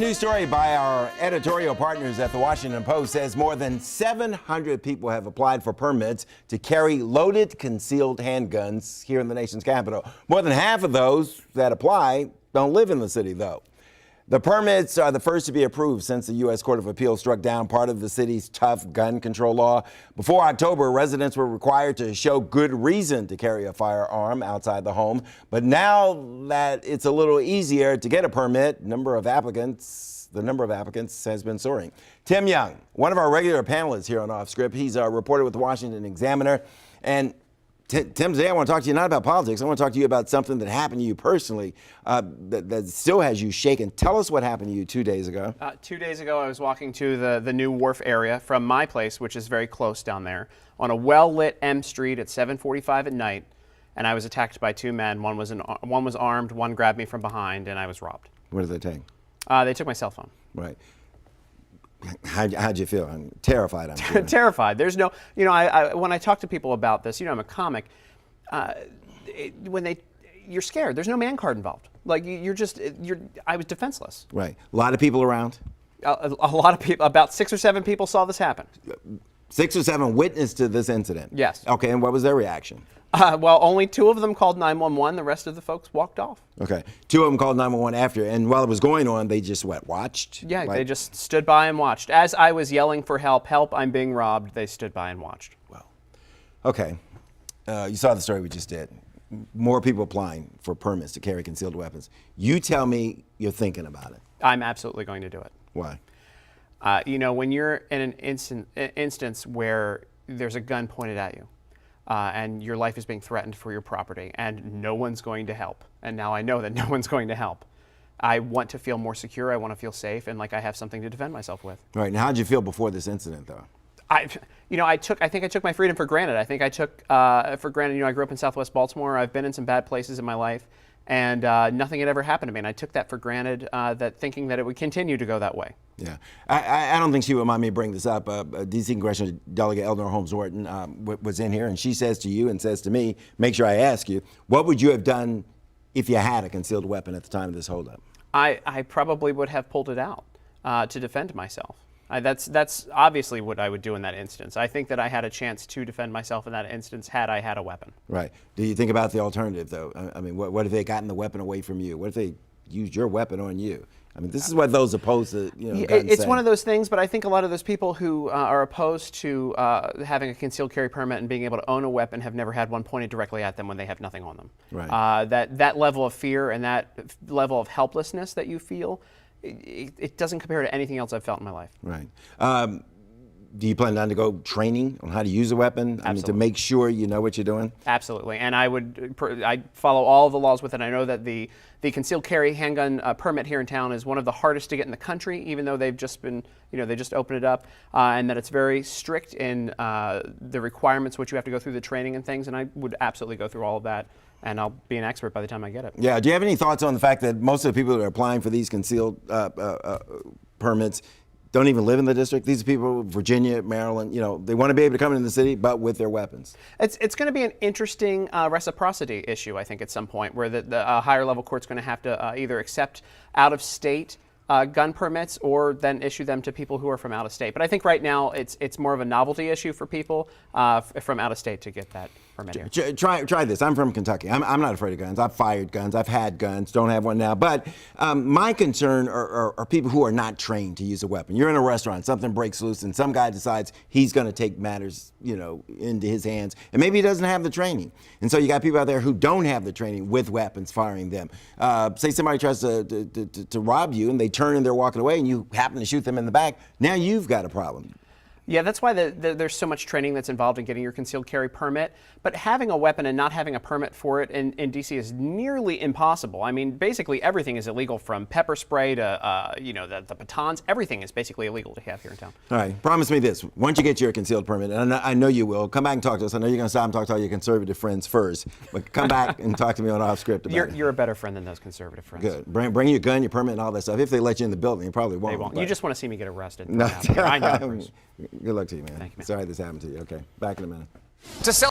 new story by our editorial partners at the Washington Post says more than 700 people have applied for permits to carry loaded concealed handguns here in the nation's capital. More than half of those that apply don't live in the city, though. The permits are the first to be approved since the U.S. Court of Appeals struck down part of the city's tough gun control law. Before October, residents were required to show good reason to carry a firearm outside the home. But now that it's a little easier to get a permit, the number of applicants has been soaring. Tim Young, one of our regular panelists here on Off Script, he's a reporter with the Washington Examiner. And Tim, today I want to talk to you not about politics. I want to talk to you about something that happened to you personally that still has you shaken. Tell us what happened to you 2 days ago. 2 days ago, I was walking to the new wharf area from my place, which is very close down there, on a well-lit M Street at 7:45 at night, and I was attacked by two men. One was armed, one grabbed me from behind, and I was robbed. What did they take? They took my cell phone. Right. How'd you feel? I'm terrified. I'm sure. Terrified. There's no, when I talk to people about this, I'm a comic. You're scared. There's no man card involved. Like I was defenseless. Right. A lot of people around. A lot of people. About 6 or 7 people saw this happen. 6 or 7 witnessed to this incident. Yes. Okay. And what was their reaction? Well, only 2 of them called 911. The rest of the folks walked off. Okay. 2 of them called 911 after, and while it was going on, they just watched? Yeah, they just stood by and watched. As I was yelling for help, I'm being robbed, they stood by and watched. Wow. Okay. You saw the story we just did. More people applying for permits to carry concealed weapons. You tell me you're thinking about it. I'm absolutely going to do it. Why? When you're in an instance where there's a gun pointed at you, and your life is being threatened for your property, and no one's going to help. And now I know that no one's going to help. I want to feel more secure. I want to feel safe, and like I have something to defend myself with. All right. Now, how'd you feel before this incident, though? I think I took my freedom for granted. I think I took for granted. I grew up in Southwest Baltimore. I've been in some bad places in my life, and nothing had ever happened to me. And I took that for granted, thinking that it would continue to go that way. Yeah, I don't think she would mind me bringing this up. D.C. Congressional Delegate Eleanor Holmes Norton was in here, and she says to you and says to me, make sure I ask you, what would you have done if you had a concealed weapon at the time of this holdup? I probably would have pulled it out to defend myself. That's obviously what I would do in that instance. I think that I had a chance to defend myself in that instance had I had a weapon. Right. Do you think about the alternative, though? I mean, what if they gotten the weapon away from you? What if they used your weapon on you? I mean, this is what those opposed to, It's say. one of those things, but I think a lot of those people who are opposed to having a concealed carry permit and being able to own a weapon have never had one pointed directly at them when they have nothing on them. Right. That level of fear and that level of helplessness that you feel, it doesn't compare to anything else I've felt in my life. Right. Do you plan to undergo training on how to use a weapon? Absolutely. I mean, to make sure you know what you're doing? Absolutely. And I follow all of the laws with it. I know that the concealed carry handgun permit here in town is one of the hardest to get in the country, even though they've just been, they just opened it up, and that it's very strict in the requirements which you have to go through the training and things. And I would absolutely go through all of that, and I'll be an expert by the time I get it. Yeah. Do you have any thoughts on the fact that most of the people that are applying for these concealed permits don't even live in the district? These are people, Virginia, Maryland, they want to be able to come into the city, but with their weapons. It's going to be an interesting reciprocity issue, I think, at some point, where the higher level court's going to have to either accept out-of-state gun permits or then issue them to people who are from out of state. But I think right now it's more of a novelty issue for people from out of state to get that permit here. Try this. I'm from Kentucky. I'm not afraid of guns. I've fired guns. I've had guns. Don't have one now. But my concern are people who are not trained to use a weapon. You're in a restaurant, something breaks loose, and some guy decides he's going to take matters, into his hands, and maybe he doesn't have the training. And so you got people out there who don't have the training with weapons firing them. Say somebody tries to rob you, and they turn and they're walking away, and you happen to shoot them in the back. Now you've got a problem. Yeah, that's why there's so much training that's involved in getting your concealed carry permit. But having a weapon and not having a permit for it in D.C. is nearly impossible. I mean, basically everything is illegal, from pepper spray to the batons. Everything is basically illegal to have here in town. All right, promise me this: once you get your concealed permit, and I know you will, come back and talk to us. I know you're going to stop and talk to all your conservative friends first, but come back and talk to me on Off Script about it. You're a better friend than those conservative friends. Good. Bring your gun, your permit, and all that stuff. If they let you in the building, you probably won't. They won't. You just want to see me get arrested. No, I know. good luck to you, man. Thank you, man. Sorry this happened to you. Okay, back in a minute. To sell